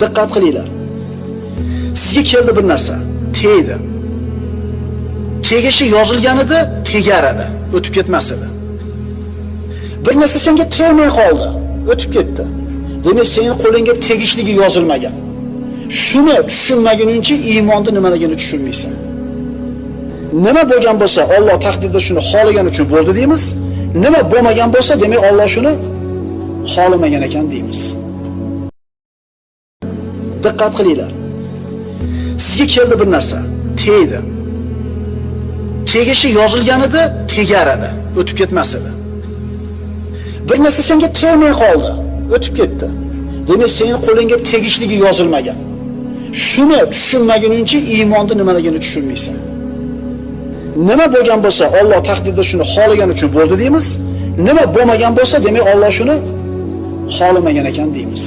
Diqqat qilinglar. Sizga keldi bir narsa, tegdi. Tegishi yozilgan edi, tegar edi, o'tib ketmas edi. Bir narsa senga tegmay qoldi, o'tib ketdi. Demak, sening qo'lingga tegishligi yozilmagan. Shuni tushunmaguningcha iymonda nimaligini tushunmaysan. Nima bo'lgan bo'lsa, Alloh taqdirda shuni xohlagan uchun bo'ldi deymiz. Nima bo'lmagan bo'lsa, demak Alloh shuni xohlamagan ekan deymiz. Diqqat qilinglar. Sizga keldi bir narsa, tegdi. Tegishi yozilgan edi, tegar edi, o'tib ketmas edi. Bir narsa senga tegmay qoldi, o'tib ketdi. Demak, sening qo'lingga tegishligi yozilmagan. Shuni tushunmaguningcha iymonda nimaligini tushunmaysan. Nima bo'lgan bo'lsa, Alloh taqdirda shuni xohlagan uchun bo'ldi deymiz. Nima bo'lmagan bo'lsa, demak Alloh shuni xohlamagan ekan deymiz.